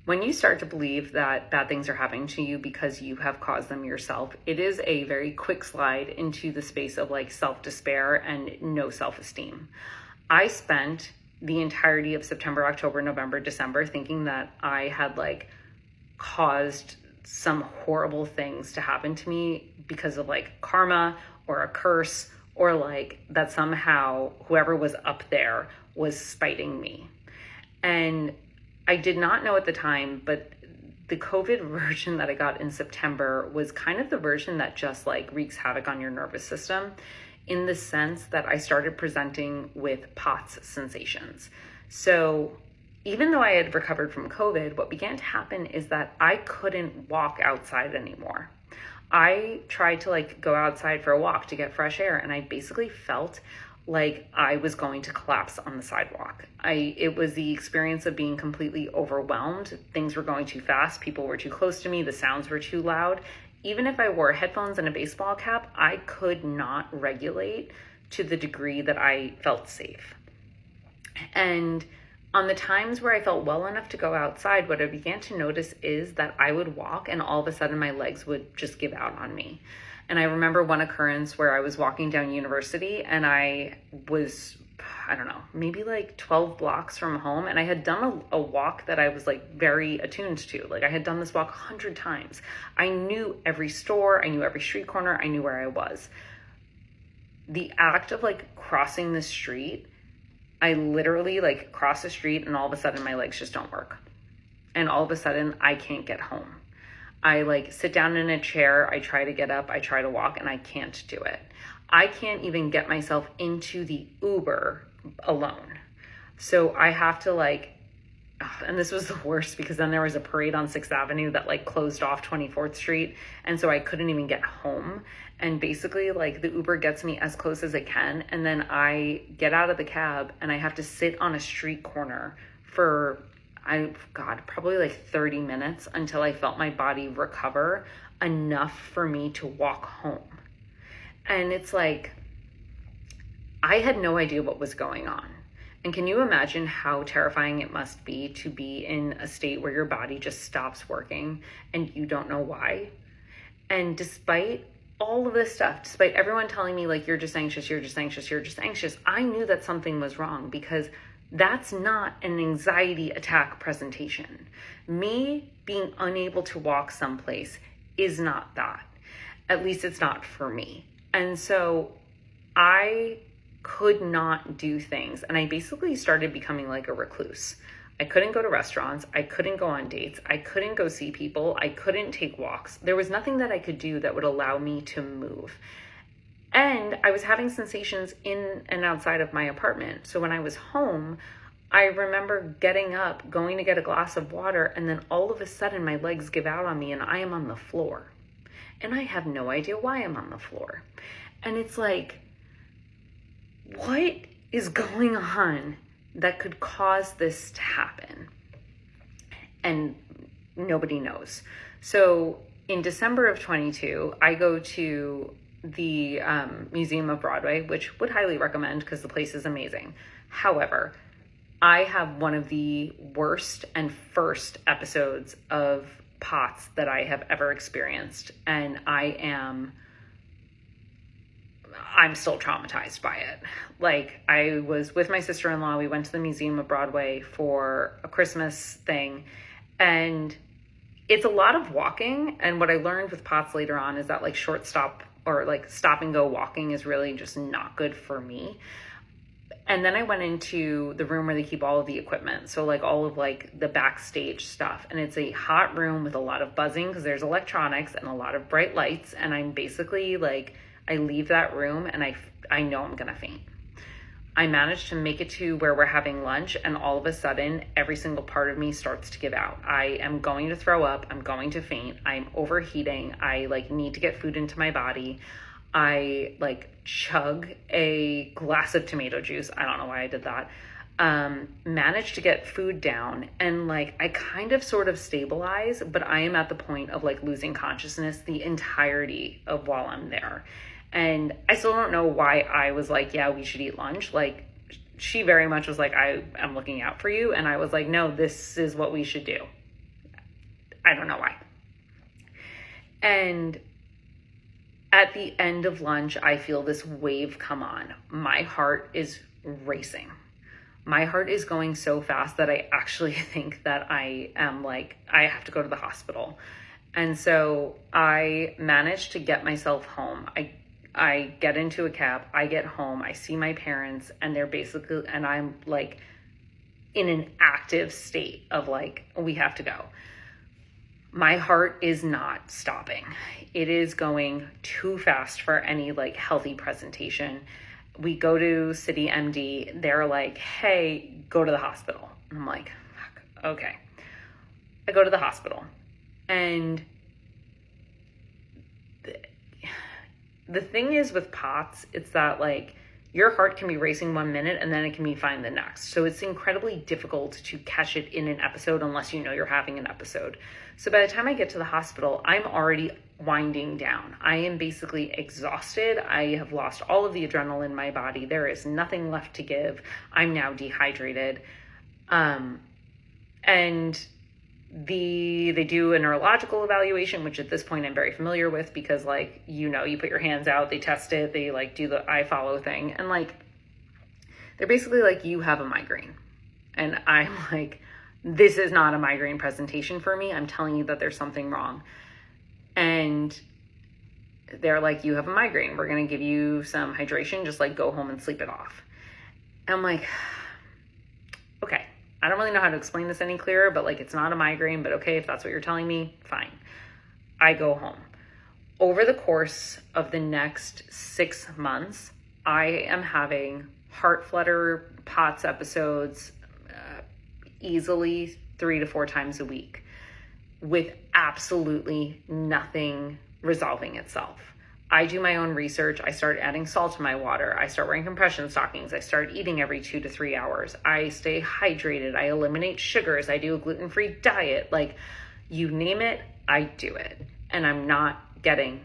When you start to believe that bad things are happening to you because you have caused them yourself, it is a very quick slide into the space of like self-despair and no self-esteem. I spent the entirety of September, October, November, December thinking that I had like caused some horrible things to happen to me because of like karma or a curse, or like that somehow whoever was up there was spiting me. And I did not know at the time, but the COVID version that I got in September was kind of the version that just like wreaks havoc on your nervous system, in the sense that I started presenting with POTS sensations. So even though I had recovered from COVID, what began to happen is that I couldn't walk outside anymore. I tried to like go outside for a walk to get fresh air, and I basically felt like I was going to collapse on the sidewalk. It was the experience of being completely overwhelmed. Things were going too fast. People were too close to me. The sounds were too loud. Even if I wore headphones and a baseball cap, I could not regulate to the degree that I felt safe. And on the times where I felt well enough to go outside, what I began to notice is that I would walk and all of a sudden my legs would just give out on me. And I remember one occurrence where I was walking down University and I was, I don't know, maybe like 12 blocks from home. And I had done a walk that I was like very attuned to. Like I had done this walk 100 times. I knew every store, I knew every street corner, I knew where I was. The act of like crossing the street, I literally like cross the street and all of a sudden my legs just don't work. And all of a sudden I can't get home. I like sit down in a chair, I try to get up, I try to walk, and I can't do it. I can't even get myself into the Uber alone. So I have to like, and this was the worst because then there was a parade on 6th Avenue that like closed off 24th Street. And so I couldn't even get home. And basically like the Uber gets me as close as it can. And then I get out of the cab and I have to sit on a street corner for, probably like 30 minutes until I felt my body recover enough for me to walk home. And it's like, I had no idea what was going on. And can you imagine how terrifying it must be to be in a state where your body just stops working and you don't know why? And despite all of this stuff, despite everyone telling me like, you're just anxious, you're just anxious, you're just anxious, I knew that something was wrong, because that's not an anxiety attack presentation. Me being unable to walk someplace is not that. At least it's not for me. And so I could not do things. And I basically started becoming like a recluse. I couldn't go to restaurants. I couldn't go on dates. I couldn't go see people. I couldn't take walks. There was nothing that I could do that would allow me to move. And I was having sensations in and outside of my apartment. So when I was home, I remember getting up, going to get a glass of water, and then all of a sudden my legs give out on me and I am on the floor. And I have no idea why I'm on the floor. And it's like, what is going on that could cause this to happen? And nobody knows. So in December of 22, I go to the Museum of Broadway, which would highly recommend because the place is amazing. However, I have one of the worst and first episodes of POTS that I have ever experienced. And I'm still traumatized by it. Like, I was with my sister-in-law. We went to the Museum of Broadway for a Christmas thing. And it's a lot of walking. And what I learned with POTS later on is that like short stop or like stop and go walking is really just not good for me. And then I went into the room where they keep all of the equipment. So like all of like the backstage stuff. And it's a hot room with a lot of buzzing because there's electronics and a lot of bright lights. And I'm basically like, I leave that room and I know I'm gonna faint. I managed to make it to where we're having lunch, and all of a sudden, every single part of me starts to give out. I am going to throw up. I'm going to faint. I'm overheating. I like need to get food into my body. I like chug a glass of tomato juice. I don't know why I did that. Managed to get food down, and like I kind of sort of stabilize, but I am at the point of like losing consciousness the entirety of while I'm there. And I still don't know why I was like, yeah, we should eat lunch. Like, she very much was like, I am looking out for you. And I was like, no, this is what we should do. I don't know why. And at the end of lunch, I feel this wave come on. My heart is racing. My heart is going so fast that I actually think that I am like, I have to go to the hospital. And so I managed to get myself home. I get into a cab, I get home, I see my parents, and they're basically, and I'm like in an active state of like, we have to go. My heart is not stopping. It is going too fast for any like healthy presentation. We go to City MD. They're like, hey, go to the hospital. And I'm like, fuck, okay. I go to the hospital. And the thing is with POTS, it's that like your heart can be racing 1 minute and then it can be fine the next. So it's incredibly difficult to catch it in an episode unless you know you're having an episode. So by the time I get to the hospital, I'm already winding down. I am basically exhausted. I have lost all of the adrenaline in my body. There is nothing left to give. I'm now dehydrated. And they do a neurological evaluation, which at this point I'm very familiar with because like, you know, you put your hands out, they test it, they like do the I follow thing. And like, they're basically like, you have a migraine. And I'm like, this is not a migraine presentation for me. I'm telling you that there's something wrong. And they're like, you have a migraine. We're going to give you some hydration. Just like go home and sleep it off. And I'm like, okay. I don't really know how to explain this any clearer, but like, it's not a migraine, but okay, if that's what you're telling me, fine. I go home. Over the course of the next 6 months, I am having heart flutter POTS episodes easily 3 to 4 times a week with absolutely nothing resolving itself. I do my own research. I start adding salt to my water. I start wearing compression stockings. I start eating every 2 to 3 hours. I stay hydrated. I eliminate sugars. I do a gluten-free diet. Like, you name it, I do it. And I'm not getting